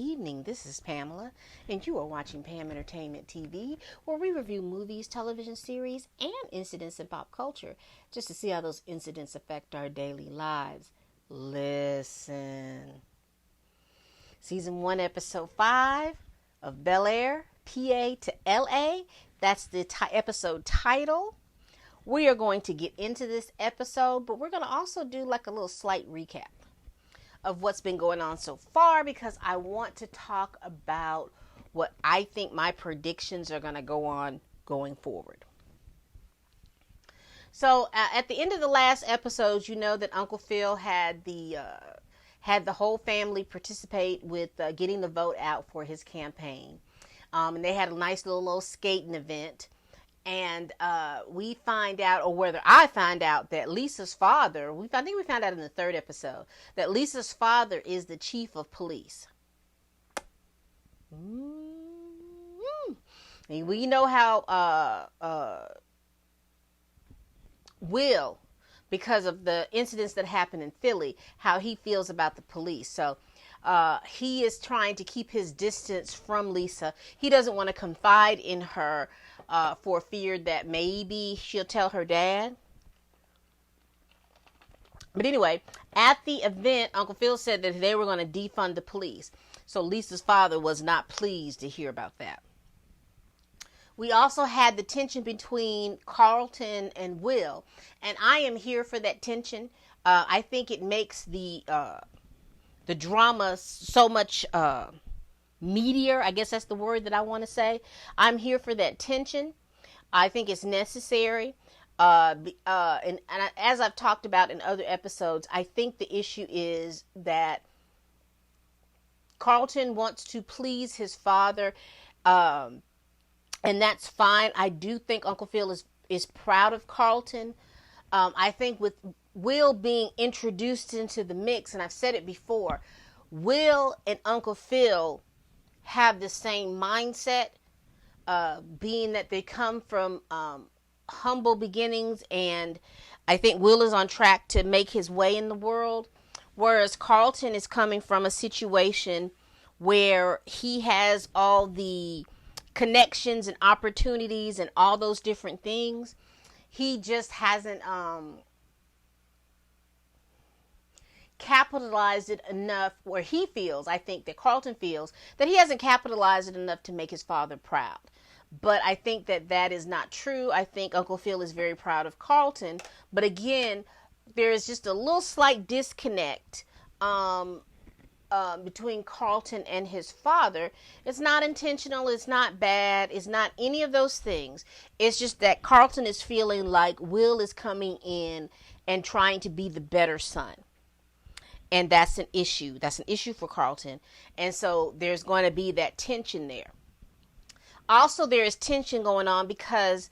evening. This is Pamela, and you are watching Pam Entertainment TV, where we review movies, television series, and incidents in pop culture, just to see how those incidents affect our daily lives. Listen. Season 1, Episode 5 of Bel Air, PA to LA. That's the episode title. We are going to get into this episode, but we're going to also do like a little slight recap of what's been going on so far, because I want to talk about what I think my predictions are going to go on going forward. So at the end of the last episode, you know that Uncle Phil had the whole family participate with getting the vote out for his campaign. And they had a nice little skating event. And we find out, or whether I find out, that Lisa's father, I think we found out in the third episode, that Lisa's father is the chief of police. And we know how Will, because of the incidents that happened in Philly, how he feels about the police. So he is trying to keep his distance from Lisa. He doesn't want to confide in her for fear that maybe she'll tell her dad. But anyway, at the event, Uncle Phil said that they were going to defund the police. So Lisa's father was not pleased to hear about that. We also had the tension between Carlton and Will. And I am here for that tension. I think it makes the drama so much meatier. I guess that's the word that I want to say. I'm here for that tension. I think it's necessary. And as I've talked about in other episodes, I think the issue is that Carlton wants to please his father, and that's fine. I do think Uncle Phil is proud of Carlton. I think with Will being introduced into the mix, and I've said it before, Will and Uncle Phil have the same mindset, being that they come from humble beginnings, and I think Will is on track to make his way in the world, whereas Carlton is coming from a situation where he has all the connections and opportunities and all those different things. He just hasn't capitalized it enough, where he feels, I think that Carlton feels, that he hasn't capitalized it enough to make his father proud. But I think that that is not true. I think Uncle Phil is very proud of Carlton. But again, there is just a little slight disconnect between Carlton and his father. It's not intentional. It's not bad. It's not any of those things. It's just that Carlton is feeling like Will is coming in and trying to be the better son. And that's an issue. That's an issue for Carlton. And so there's going to be that tension there. Also, there is tension going on because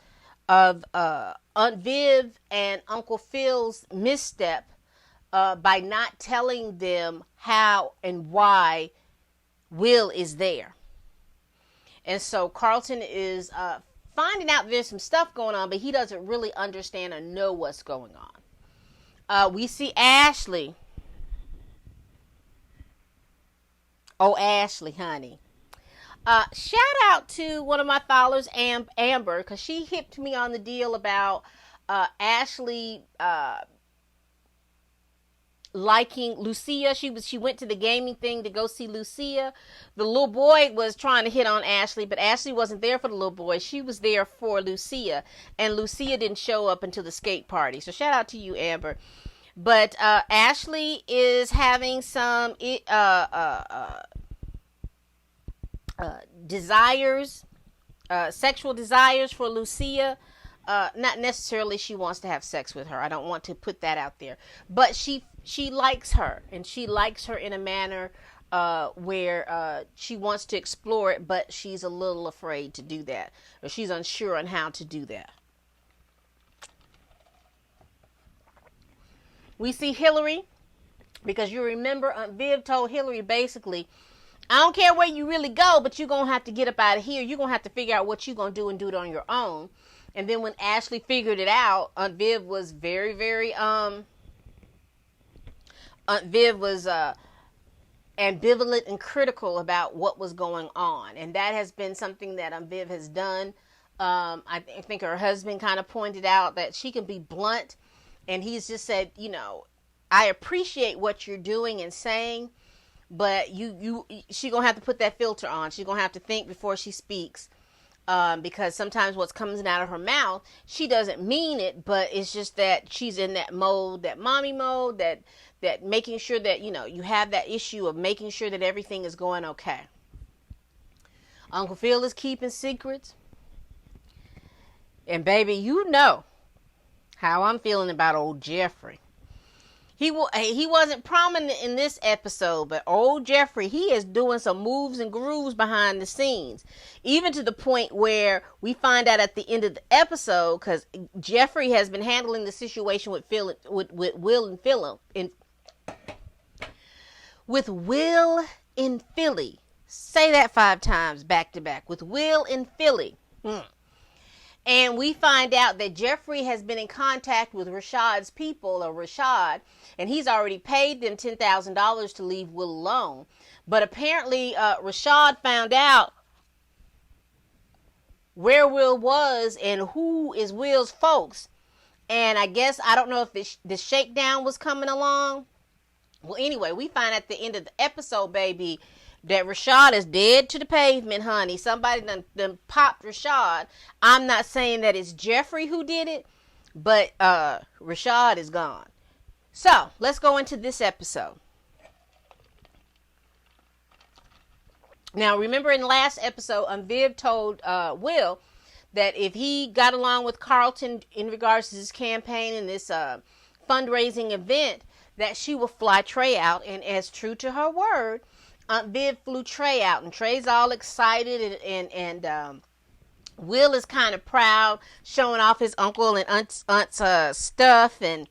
of Aunt Viv and Uncle Phil's misstep by not telling them how and why Will is there. And so Carlton is finding out there's some stuff going on, but he doesn't really understand or know what's going on. We see Ashley. Oh, Ashley, honey. Shout out to one of my followers, Amber, because she hipped me on the deal about Ashley liking Lucia. She went to the gaming thing to go see Lucia. The little boy was trying to hit on Ashley, but Ashley wasn't there for the little boy. She was there for Lucia, and Lucia didn't show up until the skate party. So shout out to you, Amber. But Ashley is having some desires, sexual desires for Lucia. Not necessarily she wants to have sex with her. I don't want to put that out there. But she likes her, and she likes her in a manner where she wants to explore it, but she's a little afraid to do that, or she's unsure on how to do that. We see Hillary, because you remember Aunt Viv told Hillary basically, I don't care where you really go, but you're going to have to get up out of here. You're going to have to figure out what you're going to do and do it on your own. And then when Ashley figured it out, Aunt Viv was very, very, Aunt Viv was ambivalent and critical about what was going on. And that has been something that Viv has done. I think her husband kind of pointed out that she can be blunt, and he's just said, I appreciate what you're doing and saying, but she gonna have to put that filter on. She's gonna have to think before she speaks, because sometimes what's coming out of her mouth, she doesn't mean it, but it's just that she's in that mode, that mommy mode, that making sure that, you have that issue of making sure that everything is going okay. Uncle Phil is keeping secrets. And baby, you know how I'm feeling about old Jeffrey. He wasn't prominent in this episode, but old Jeffrey, he is doing some moves and grooves behind the scenes. Even to the point where we find out at the end of the episode, because Jeffrey has been handling the situation with Will and Philip. With Will in Philly. Say that 5 times back to back. With Will in Philly. And we find out that Jeffrey has been in contact with Rashad's people, or Rashad, and he's already paid them $10,000 to leave Will alone. But apparently Rashad found out where Will was and who is Will's folks. And I guess, I don't know if the shakedown was coming along. Well, anyway, we find at the end of the episode, baby, that Rashad is dead to the pavement, honey. Somebody done popped Rashad. I'm not saying that it's Jeffrey who did it, but Rashad is gone. So, let's go into this episode. Now, remember in the last episode, Viv told Will that if he got along with Carlton in regards to this campaign and this fundraising event, that she will fly Trey out. And as true to her word, Aunt Viv flew Trey out, and Trey's all excited, and Will is kind of proud, showing off his uncle and aunt's stuff, and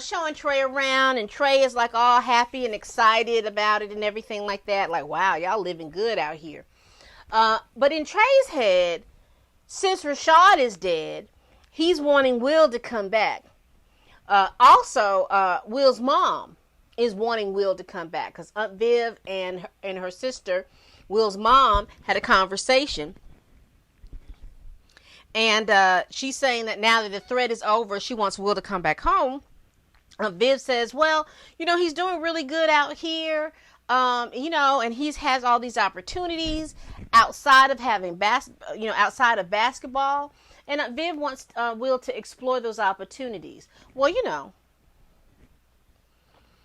showing Trey around, and Trey is like all happy and excited about it and everything like that. Like, wow, y'all living good out here. But in Trey's head, since Rashad is dead, he's wanting Will to come back. Also, Will's mom is wanting Will to come back, because Aunt Viv and her sister, Will's mom, had a conversation, and she's saying that now that the threat is over, she wants Will to come back home. Aunt Viv says, well, he's doing really good out here, and he has all these opportunities outside of having outside of basketball, and Aunt Viv wants Will to explore those opportunities. Well,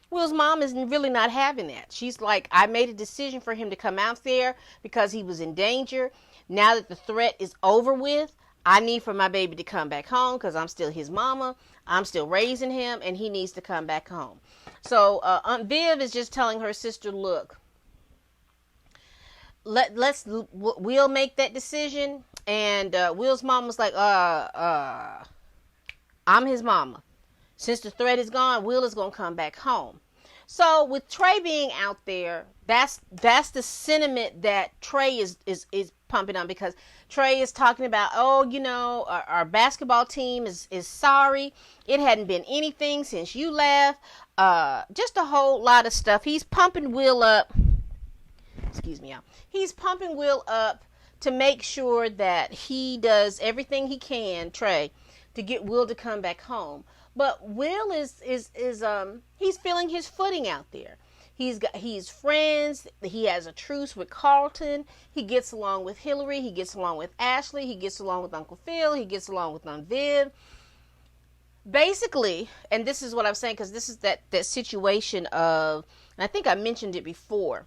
Will's mom is really not having that. She's like, I made a decision for him to come out there because he was in danger. Now that the threat is over with, I need for my baby to come back home because I'm still his mama. I'm still raising him, and he needs to come back home. So Aunt Viv is just telling her sister, look, we'll make that decision. And Will's mom was like, I'm his mama. Since the threat is gone, Will is going to come back home. So with Trey being out there, that's the sentiment that Trey is pumping on, because Trey is talking about, our basketball team is sorry. It hadn't been anything since you left. Just a whole lot of stuff. He's pumping Will up. Excuse me, y'all. He's pumping Will up to make sure that he does everything he can, Trey, to get Will to come back home. But Will is he's feeling his footing out there. He's friends. He has a truce with Carlton. He gets along with Hillary. He gets along with Ashley. He gets along with Uncle Phil. He gets along with Aunt Viv. Basically, and this is what I'm saying, because this is that situation of, and I think I mentioned it before,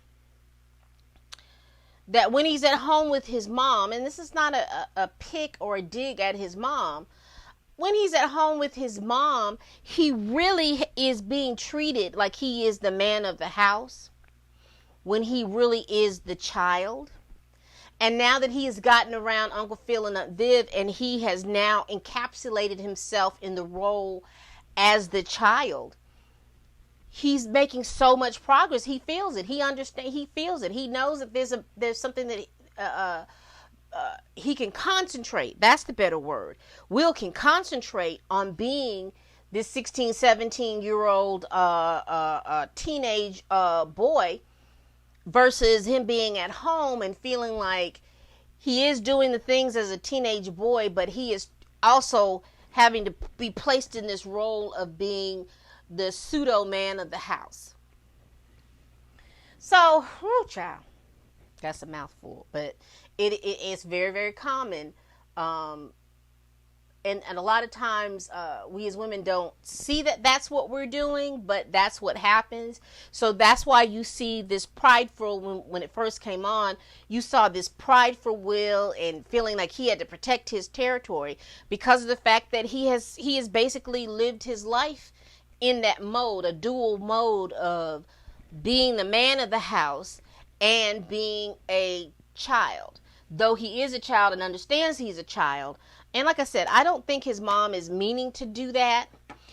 that when he's at home with his mom, and this is not a pick or a dig at his mom, when he's at home with his mom, he really is being treated like he is the man of the house, when he really is the child. And now that he has gotten around Uncle Phil and Aunt Viv, and he has now encapsulated himself in the role as the child, he's making so much progress. He feels it. He understands. He feels it. He knows that there's something that he can concentrate. That's the better word. Will can concentrate on being this 16, 17-year-old teenage boy versus him being at home and feeling like he is doing the things as a teenage boy, but he is also having to be placed in this role of being the pseudo man of the house. So, child, that's a mouthful, but it's very, very common. And a lot of times we as women don't see that that's what we're doing, but that's what happens. So that's why you see this prideful, when it first came on, you saw this prideful Will and feeling like he had to protect his territory because of the fact that he has basically lived his life in that mode, a dual mode of being the man of the house and being a child. Though he is a child and understands he's a child. And like I said, I don't think his mom is meaning to do that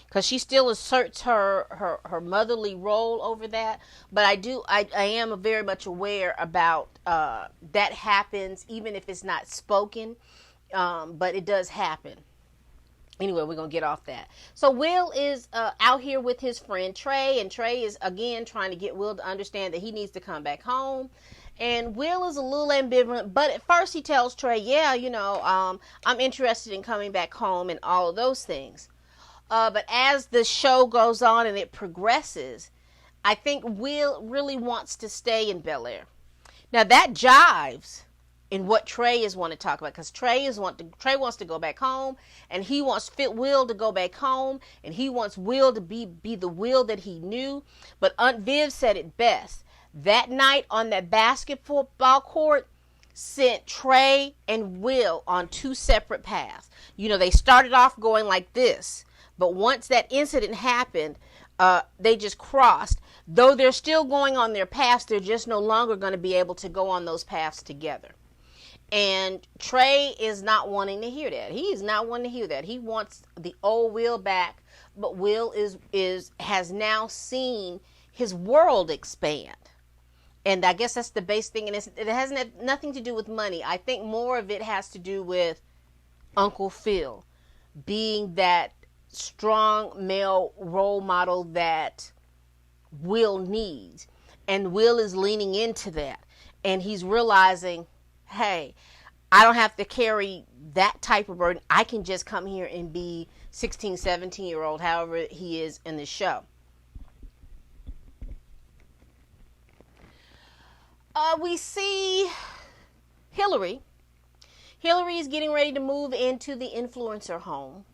because she still asserts her motherly role over that. But I am very much aware about that happens, even if it's not spoken. But it does happen. Anyway, we're going to get off that. So Will is out here with his friend Trey, and Trey is again trying to get Will to understand that he needs to come back home. And Will is a little ambivalent, but at first he tells Trey, yeah, I'm interested in coming back home and all of those things. But as the show goes on and it progresses, I think Will really wants to stay in Bel Air. Now that jives in what Trey is want to talk about, because Trey wants to go back home, and he wants Will to go back home, and he wants Will to be the Will that he knew. But Aunt Viv said it best. That night on that basketball court sent Trey and Will on two separate paths. They started off going like this, but once that incident happened, they just crossed. Though they're still going on their paths, they're just no longer going to be able to go on those paths together. And Trey is not wanting to hear that. He is not wanting to hear that. He wants the old Will back, but Will has now seen his world expand. And I guess that's the base thing. And it has nothing to do with money. I think more of it has to do with Uncle Phil being that strong male role model that Will needs. And Will is leaning into that. And he's realizing, hey, I don't have to carry that type of burden. I can just come here and be 16, 17-year-old, however he is in the show. We see Hillary. Hillary is getting ready to move into the influencer home.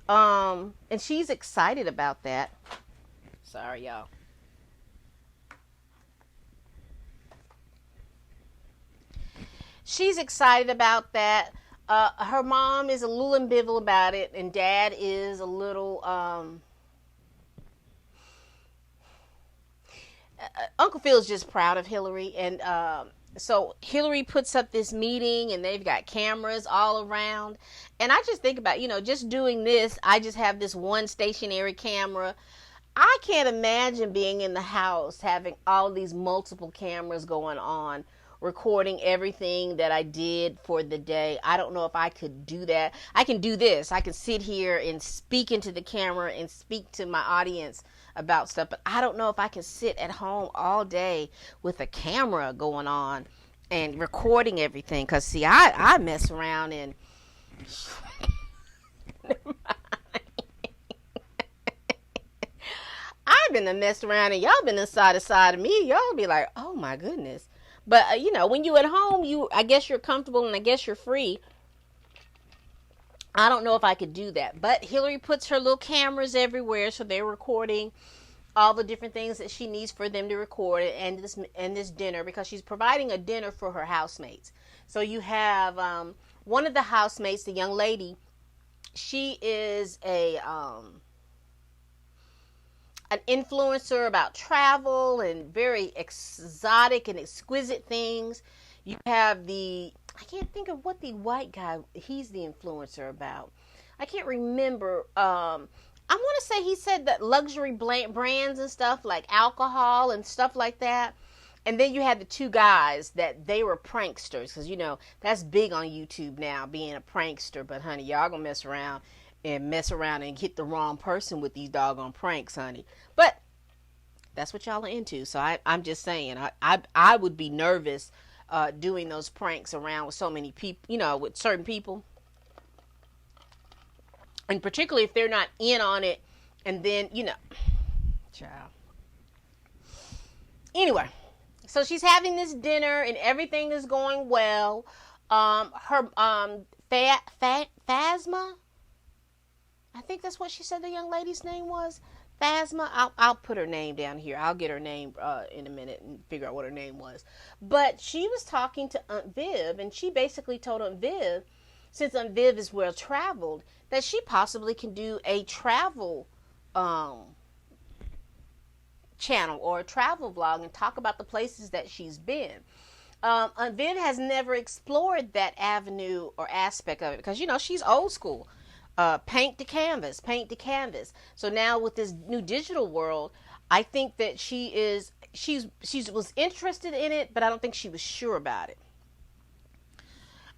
And she's excited about that. Sorry, y'all. She's excited about that. Her mom is a little ambivalent about it, and dad is a little... Uncle Phil's just proud of Hillary, and so Hillary puts up this meeting, and they've got cameras all around, and I just think about, just doing this, I just have this one stationary camera. I can't imagine being in the house having all these multiple cameras going on, recording everything that I did for the day. I don't know if I could do that. I can do this. I can sit here and speak into the camera and speak to my audience about stuff, but I don't know if I can sit at home all day with a camera going on and recording everything. Because see, I mess around and I've been to mess around, and y'all been inside of me. Y'all be like, oh my goodness. But when you at home, I guess you're comfortable, and I guess you're free. I don't know if I could do that. But Hillary puts her little cameras everywhere, so they're recording all the different things that she needs for them to record, and this dinner, because she's providing a dinner for her housemates. So you have one of the housemates, the young lady. She is an influencer about travel and very exotic and exquisite things. You have I can't think of what the white guy, he's the influencer about. I can't remember. I want to say he said that luxury brands and stuff like alcohol and stuff like that. And then you had the two guys that they were pranksters, because that's big on YouTube now, being a prankster. But honey, y'all gonna mess around and mess around and hit the wrong person with these doggone pranks, honey. But that's what y'all are into. So I'm just saying, I would be nervous doing those pranks around with so many people, with certain people. And particularly if they're not in on it. And then, child. Anyway, so she's having this dinner and everything is going well. Her Phasma, I think that's what she said the young lady's name was. Phasma. I'll put her name down here. I'll get her name in a minute and figure out what her name was. But she was talking to Aunt Viv, and she basically told Aunt Viv, since Aunt Viv is well traveled, that she possibly can do a travel channel or a travel vlog and talk about the places that she's been. Aunt Viv has never explored that avenue or aspect of it because, she's old school. Paint to canvas. So now with this new digital world, I think that she was interested in it, but I don't think she was sure about it.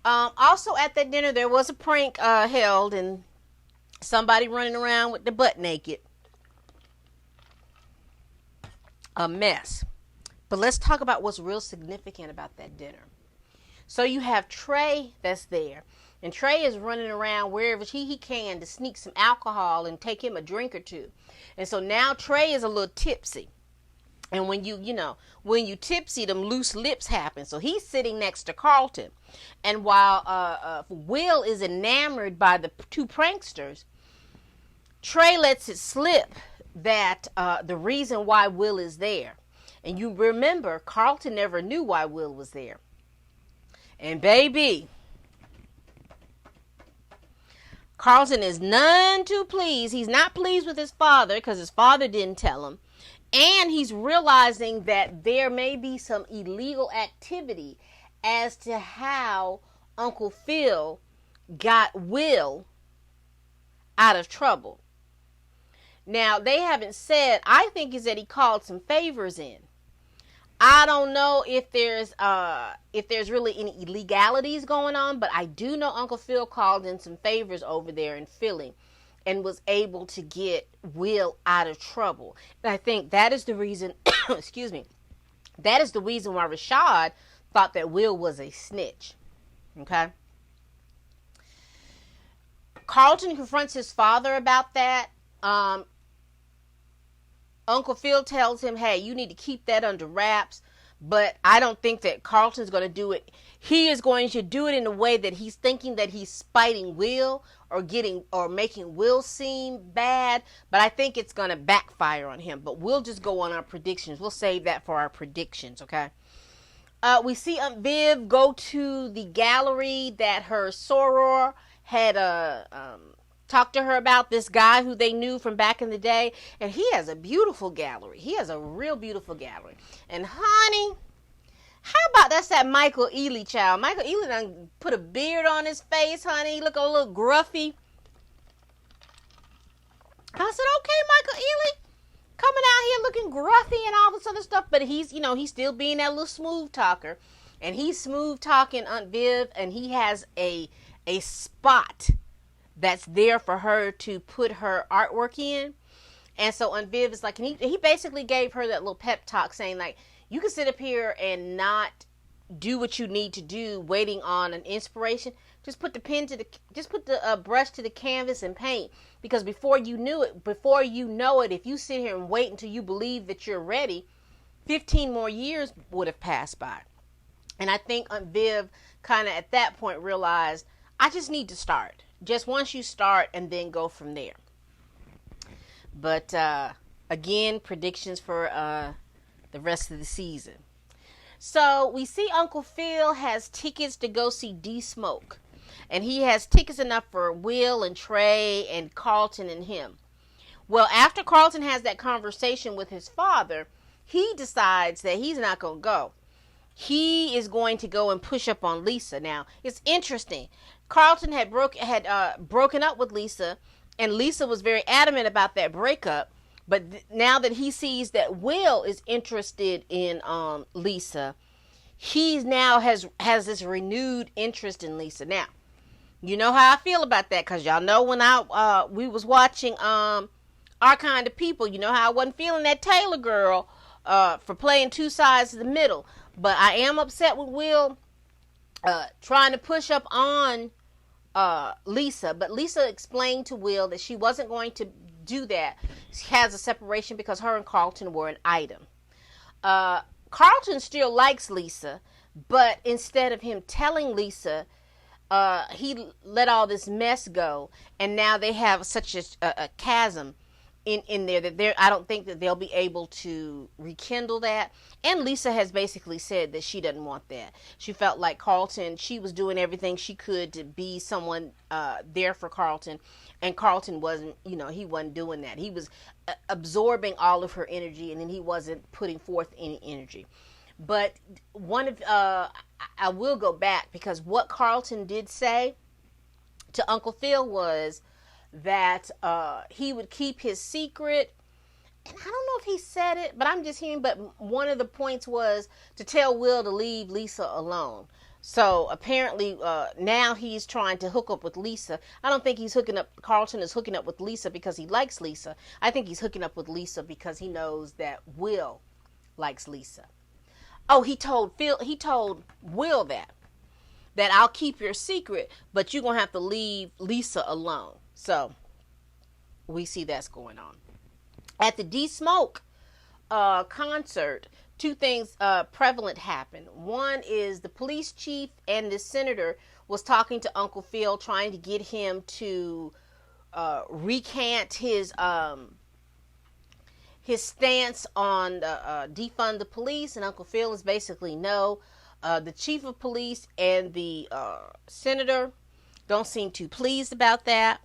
Also at that dinner, there was a prank held and somebody running around with the butt naked. A mess. But let's talk about what's real significant about that dinner. So you have Trey that's there. And Trey is running around wherever he can to sneak some alcohol and take him a drink or two. And so now Trey is a little tipsy. And when you tipsy, them loose lips happen. So he's sitting next to Carlton. And while Will is enamored by the two pranksters, Trey lets it slip that the reason why Will is there. And you remember, Carlton never knew why Will was there. And baby, Carlton is none too pleased. He's not pleased with his father because his father didn't tell him. And he's realizing that there may be some illegal activity as to how Uncle Phil got Will out of trouble. Now, they haven't said, I think is that he called some favors in. I don't know if there's really any illegalities going on, but I do know Uncle Phil called in some favors over there in Philly and was able to get Will out of trouble. And I think that is the reason, excuse me, that is the reason why Rashad thought that Will was a snitch. Okay? Carlton confronts his father about that. Uncle Phil tells him, hey, you need to keep that under wraps. But I don't think that Carlton's going to do it. He is going to do it in a way that he's thinking that he's spiting Will or making Will seem bad. But I think it's going to backfire on him. But we'll just go on our predictions. We'll save that for our predictions, okay? We see Aunt Viv go to the gallery that her soror had talked to her about, this guy who they knew from back in the day. And he has a beautiful gallery. He has a real beautiful gallery. And honey, how about that's that Michael Ealy child? Michael Ealy done put a beard on his face, honey. He look a little gruffy. I said, okay, Michael Ealy, coming out here looking gruffy and all this other stuff. But he's, he's still being that little smooth talker. And he's smooth talking Aunt Viv. And he has a spot that's there for her to put her artwork in. And so Aunt Viv is like, and he basically gave her that little pep talk saying, like, you can sit up here and not do what you need to do waiting on an inspiration. Just put the brush to the canvas and paint. Because before you know it, if you sit here and wait until you believe that you're ready, 15 more years would have passed by. And I think Aunt Viv kind of at that point realized, I just need to start. Just once you start and then go from there. But again, predictions for the rest of the season. So we see Uncle Phil has tickets to go see D-Smoke. And he has tickets enough for Will and Trey and Carlton and him. Well, after Carlton has that conversation with his father, he decides that he's not going to go. He is going to go and push up on Lisa. Now, it's interesting. Carlton had broken up with Lisa, and Lisa was very adamant about that breakup. But now that he sees that Will is interested in Lisa, he now has this renewed interest in Lisa. Now, You know how I feel about that, because y'all know when we was watching Our Kind of People, you know how I wasn't feeling that Taylor girl for playing two sides of the middle. But I am upset with Will trying to push up on Lisa. But Lisa explained to Will that she wasn't going to do that. She has a separation because her and Carlton were an item. Carlton still likes Lisa, but instead of him telling Lisa, he let all this mess go, and now they have such a chasm in there that I don't think that they'll be able to rekindle that. And Lisa has basically said that she doesn't want that. She felt like Carlton, she was doing everything she could to be someone there for Carlton, and Carlton wasn't, he wasn't doing that. He was absorbing all of her energy, and then he wasn't putting forth any energy. But I will go back, because what Carlton did say to Uncle Phil was that he would keep his secret. And I don't know if he said it, but I'm just hearing. But one of the points was to tell Will to leave Lisa alone. So apparently now he's trying to hook up with Lisa. I don't think Carlton is hooking up with Lisa because he likes Lisa. I think he's hooking up with Lisa because he knows that Will likes Lisa. Oh, he told Will that I'll keep your secret, but you're going to have to leave Lisa alone. So we see that's going on. At the D-Smoke concert, two things prevalent happened. One is the police chief and the senator was talking to Uncle Phil, trying to get him to recant his stance on defund the police, and Uncle Phil is basically no. The chief of police and the senator don't seem too pleased about that.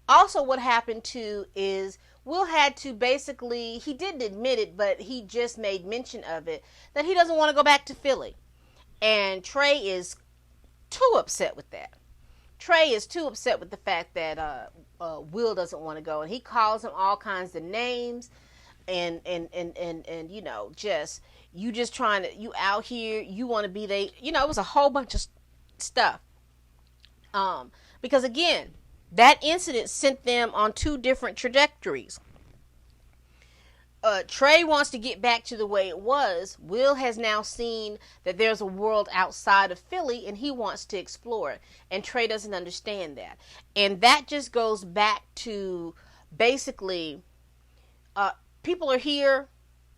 Also, what happened too is Will had to basically, he didn't admit it, but he just made mention of it, that he doesn't want to go back to Philly. And Trey is too upset with that. Trey is too upset with the fact that Will doesn't want to go, and he calls him all kinds of names. And you just trying to, you out here, you want to be it was a whole bunch of stuff. Because again, that incident sent them on two different trajectories. Trey wants to get back to the way it was. Will has now seen that there's a world outside of Philly, and he wants to explore it. And Trey doesn't understand that. And that just goes back to basically, people are here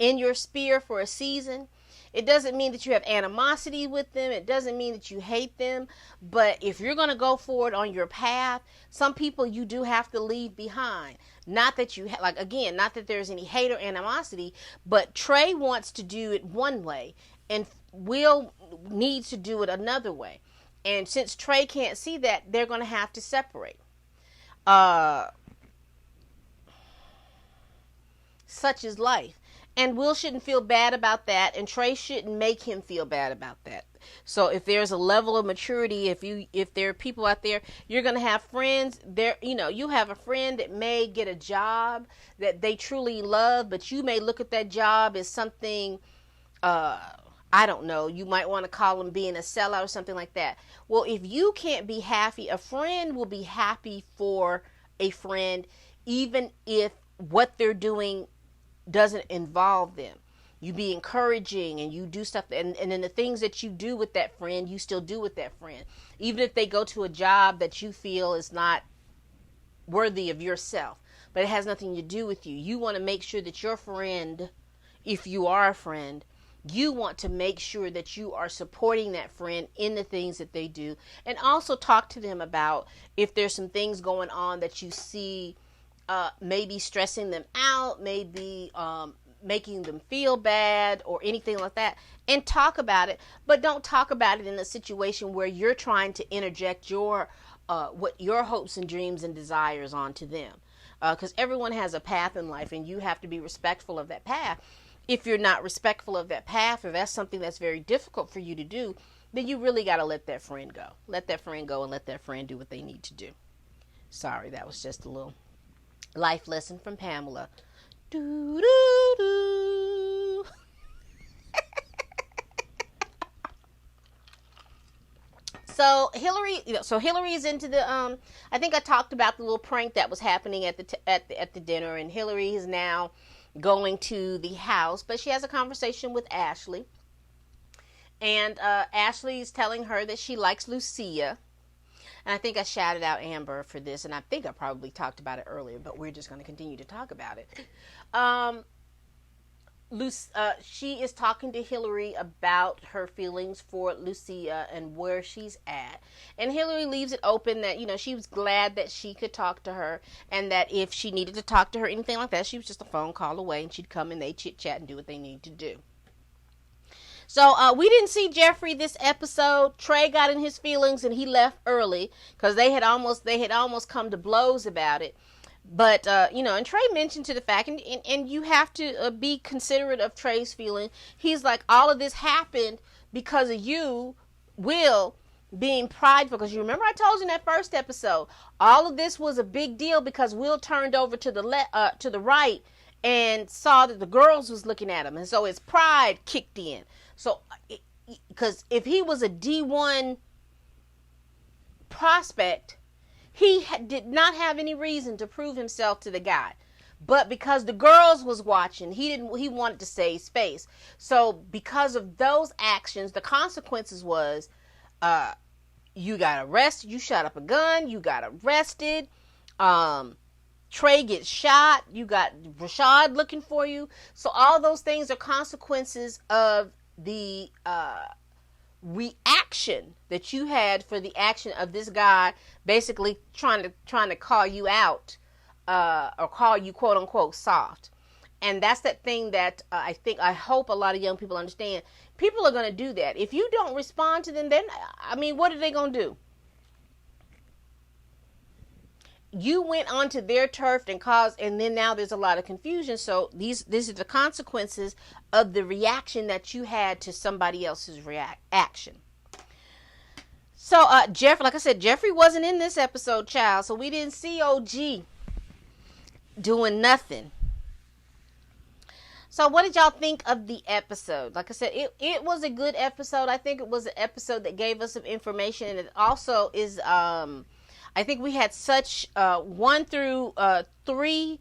in your sphere for a season. It doesn't mean that you have animosity with them. It doesn't mean that you hate them. But if you're going to go forward on your path, some people you do have to leave behind. Not that you, not that there's any hate or animosity, but Trey wants to do it one way, and Will needs to do it another way. And since Trey can't see that, they're going to have to separate. Such is life. And Will shouldn't feel bad about that, and Trey shouldn't make him feel bad about that. So if there's a level of maturity, if there are people out there, you're going to have friends there, you have a friend that may get a job that they truly love, but you may look at that job as something, I don't know, you might want to call them being a sellout or something like that. Well, if you can't be happy, a friend will be happy for a friend, even if what they're doing doesn't involve them. You be encouraging, and you do stuff, and then the things that you do with that friend, you still do with that friend. Even if they go to a job that you feel is not worthy of yourself, but it has nothing to do with you. You want to make sure that your friend, if you are a friend, you want to make sure that you are supporting that friend in the things that they do, and also talk to them about if there's some things going on that you see maybe stressing them out, maybe making them feel bad or anything like that, and talk about it. But don't talk about it in a situation where you're trying to interject your hopes and dreams and desires onto them, because everyone has a path in life, and you have to be respectful of that path. If you're not respectful of that path, or that's something that's very difficult for you to do, then you really got to let that friend go. Let that friend go, and let that friend do what they need to do. Sorry, that was just a little life lesson from Pamela. Doo, doo, doo. So Hillary is into the I think I talked about the little prank that was happening at the dinner, and Hillary is now going to the house, but she has a conversation with Ashley, and Ashley is telling her that she likes Lucia. And I think I shouted out Amber for this, and I think I probably talked about it earlier, but we're just going to continue to talk about it. She is talking to Hillary about her feelings for Lucia and where she's at. And Hillary leaves it open that, she was glad that she could talk to her, and that if she needed to talk to her, anything like that, she was just a phone call away, and she'd come and they'd chit chat and do what they need to do. So we didn't see Jeffrey this episode. Trey got in his feelings and he left early because they had almost come to blows about it. But and Trey mentioned to the fact, and you have to be considerate of Trey's feeling. He's like, all of this happened because of you, Will, being prideful. Because you remember I told you in that first episode, all of this was a big deal because Will turned over to the right and saw that the girls was looking at him, and so his pride kicked in. So, because if he was a D1 prospect, he did not have any reason to prove himself to the guy. But because the girls was watching, he wanted to save face. So because of those actions, the consequences was, you got arrested, you shot up a gun, you got arrested, Trey gets shot, you got Rashad looking for you. So all those things are consequences of the reaction that you had for the action of this guy basically trying to call you out, or call you quote unquote soft. And that's that thing that I hope a lot of young people understand. People are going to do that. If you don't respond to them, then what are they going to do? You went onto their turf and then now there's a lot of confusion. So these are the consequences of the reaction that you had to somebody else's reaction. So Jeffrey, like I said, Jeffrey wasn't in this episode, child. So we didn't see OG doing nothing. So what did y'all think of the episode? Like I said, it was a good episode. I think it was an episode that gave us some information, and it also is I think we had such 1 through 3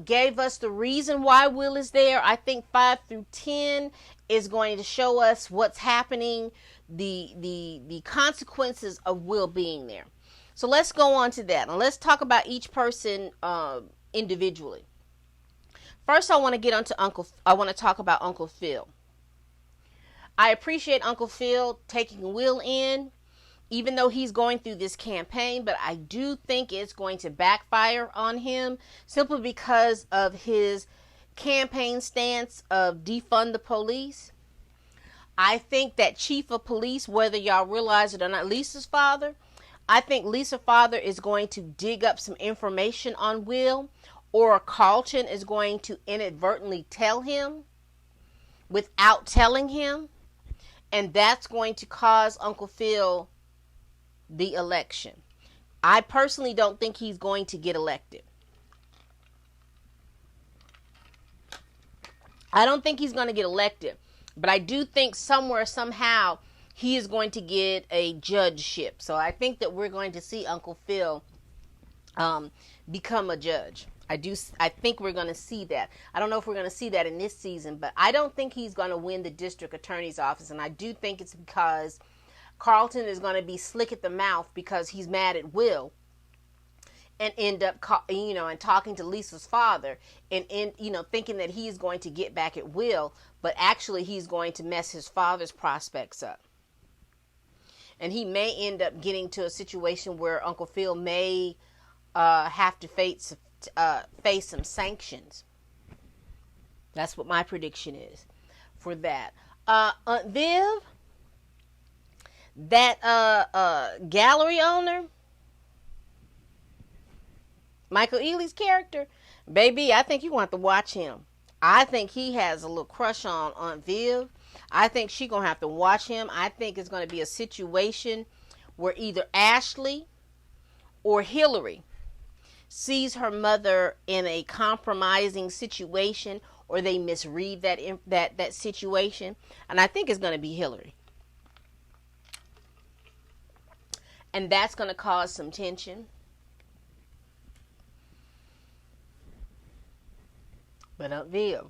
gave us the reason why Will is there. I think 5 through 10 is going to show us what's happening, the consequences of Will being there. So let's go on to that, and let's talk about each person individually. First, I want to talk about Uncle Phil. I appreciate Uncle Phil taking Will in, even though he's going through this campaign, but I do think it's going to backfire on him simply because of his campaign stance of defund the police. I think that chief of police, whether y'all realize it or not, Lisa's father, I think Lisa's father is going to dig up some information on Will, or Carlton is going to inadvertently tell him without telling him, and that's going to cause Uncle Phil the election. I personally don't think he's going to get elected. I don't think he's going to get elected, but I do think somewhere, somehow, he is going to get a judgeship. So I think that we're going to see Uncle Phil become a judge. I think we're going to see that. I don't know if we're going to see that in this season, but I don't think he's going to win the district attorney's office, and I do think it's because Carlton is going to be slick at the mouth because he's mad at Will, and end up, and talking to Lisa's father, and thinking that he's going to get back at Will, but actually he's going to mess his father's prospects up. And he may end up getting to a situation where Uncle Phil may have to face some sanctions. That's what my prediction is for that. Aunt Viv, that gallery owner, Michael Ealy's character, baby, I think you want to watch him. I think he has a little crush on Aunt Viv. I think she's going to have to watch him. I think it's going to be a situation where either Ashley or Hillary sees her mother in a compromising situation, or they misread that situation. And I think it's going to be Hillary. and that's going to cause some tension. But Aunt Viv,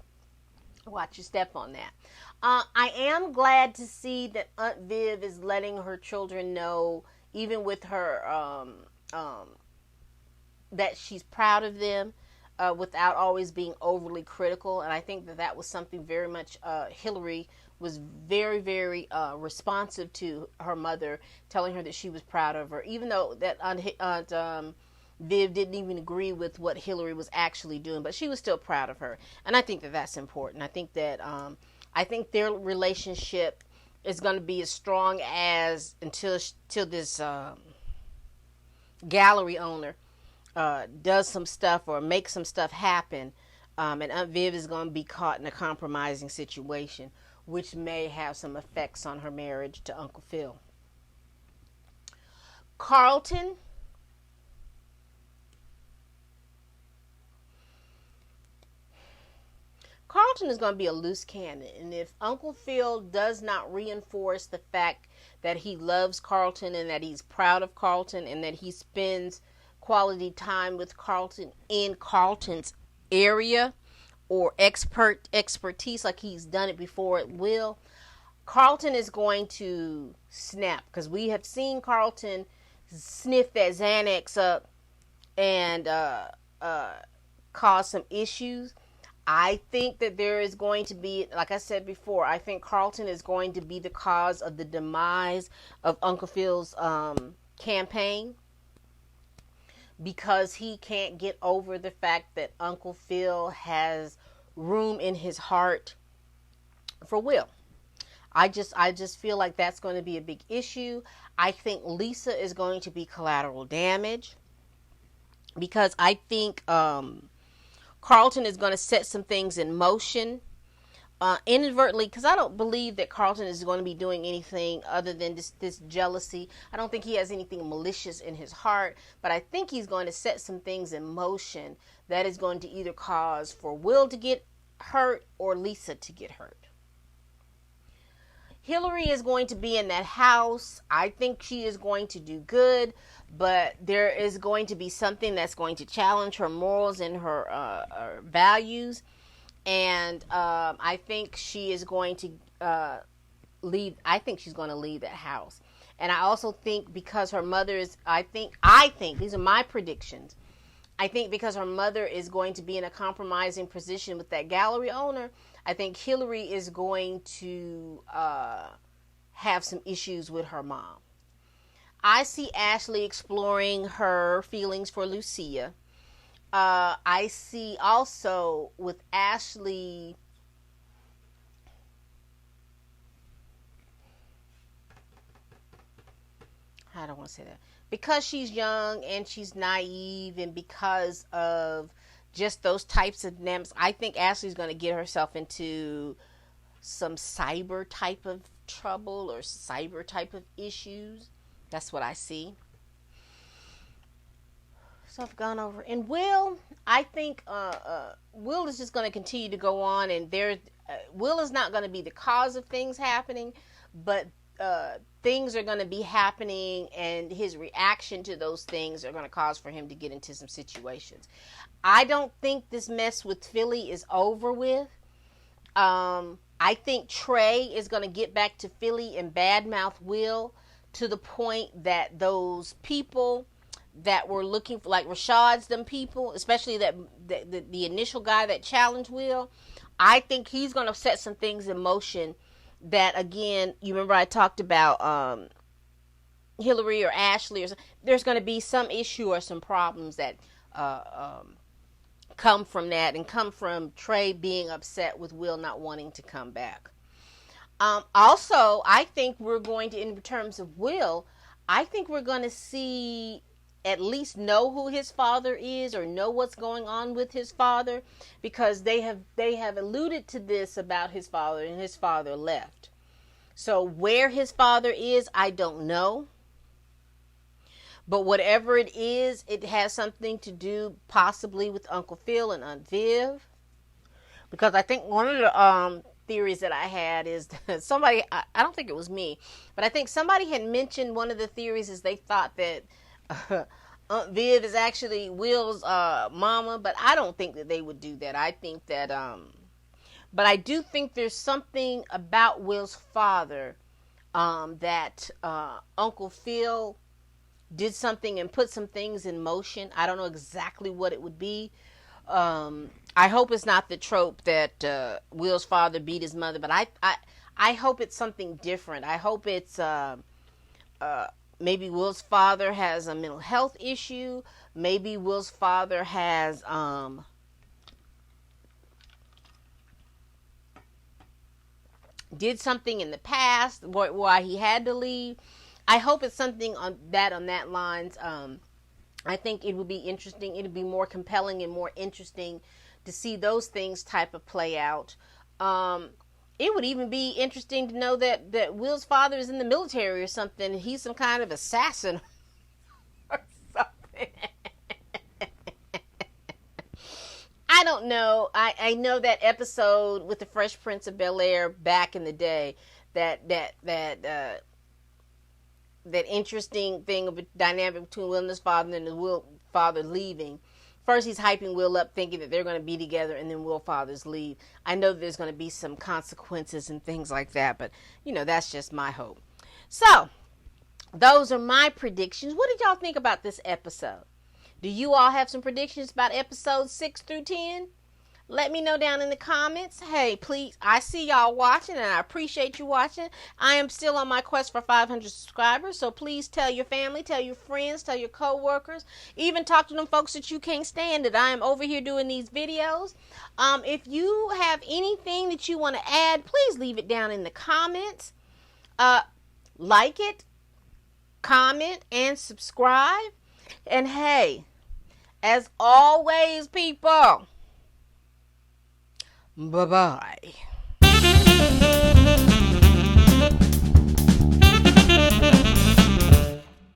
watch your step on that. I am glad to see that Aunt Viv is letting her children know, even with her, that she's proud of them, without always being overly critical. And I think that that was something very much Hillary was very, very responsive to her mother, telling her that she was proud of her, even though that Viv didn't even agree with what Hillary was actually doing, but she was still proud of her. And I think that that's important. I think that I think their relationship is going to be as strong as until this gallery owner does some stuff or makes some stuff happen, and Aunt Viv is going to be caught in a compromising situation, which may have some effects on her marriage to Uncle Phil. Carlton. Carlton is going to be a loose cannon, and if Uncle Phil does not reinforce the fact that he loves Carlton and that he's proud of Carlton and that he spends quality time with Carlton in Carlton's area or expertise like he's done it before at Will, Carlton is going to snap, because we have seen Carlton sniff that Xanax up and cause some issues. I think that there is going to be, like I said before, I think Carlton is going to be the cause of the demise of Uncle Phil's campaign, because he can't get over the fact that Uncle Phil has room in his heart for Will. I just feel like that's going to be a big issue. I think Lisa is going to be collateral damage, because I think Carlton is going to set some things in motion inadvertently, because I don't believe that Carlton is going to be doing anything other than this jealousy. I don't think he has anything malicious in his heart, but I think he's going to set some things in motion that is going to either cause for Will to get hurt or Lisa to get hurt. Hillary is going to be in that house. I think she is going to do good, but there is going to be something that's going to challenge her morals and her values. And I think she is going to leave. I think she's going to leave that house. And I also think because her mother is, I think these are my predictions. I think because her mother is going to be in a compromising position with that gallery owner, I think Hillary is going to have some issues with her mom. I see Ashley exploring her feelings for Lucia. I see also with Ashley, I don't want to say that, because she's young and she's naive, and because of just those types of dynamics, I think Ashley's going to get herself into some cyber type of trouble or cyber type of issues. That's what I see. So I've gone over. And Will, I think Will is just going to continue to go on, and Will is not going to be the cause of things happening, but things are going to be happening, and his reaction to those things are going to cause for him to get into some situations. I don't think this mess with Philly is over with. I think Trey is going to get back to Philly and badmouth Will to the point that those people that were looking for, like Rashad's them people, especially the initial guy that challenged Will, I think he's going to set some things in motion that, again, you remember I talked about Hillary or Ashley, or there's going to be some issue or some problems that come from that, and come from Trey being upset with Will not wanting to come back. Also, I think we're going to, in terms of Will, I think we're going to see, at least know who his father is, or know what's going on with his father, because they have alluded to this about his father, and his father left. So where his father is, I don't know. But whatever it is, it has something to do possibly with Uncle Phil and Aunt Viv. Because I think one of the theories that I had is somebody, I don't think it was me, but I think somebody had mentioned one of the theories is they thought that Aunt Viv is actually Will's mama, but I don't think that they would do that. I think that, but I do think there's something about Will's father that Uncle Phil did something and put some things in motion. I don't know exactly what it would be. I hope it's not the trope that Will's father beat his mother, but I hope it's something different. I hope it's maybe Will's father has a mental health issue. Maybe Will's father has did something in the past why he had to leave. I hope it's something on that lines. I think it would be interesting. It would be more compelling and more interesting to see those things type of play out. It would even be interesting to know that Will's father is in the military or something. He's some kind of assassin or something. I don't know. I know that episode with the Fresh Prince of Bel-Air back in the day, that interesting thing of a dynamic between Will and his father, and the Will father leaving. First, he's hyping Will up, thinking that they're going to be together, and then Will father's leave. I know there's going to be some consequences and things like that, but, that's just my hope. So, those are my predictions. What did y'all think about this episode? Do you all have some predictions about episodes 6 through 10? Let me know down in the comments. Hey, please, I see y'all watching, and I appreciate you watching. I am still on my quest for 500 subscribers, so please tell your family, tell your friends, tell your co-workers, even talk to them folks that you can't stand that I am over here doing these videos. If you have anything that you want to add, please leave it down in the comments. Like it, comment, and subscribe. And hey, as always, people, bye-bye.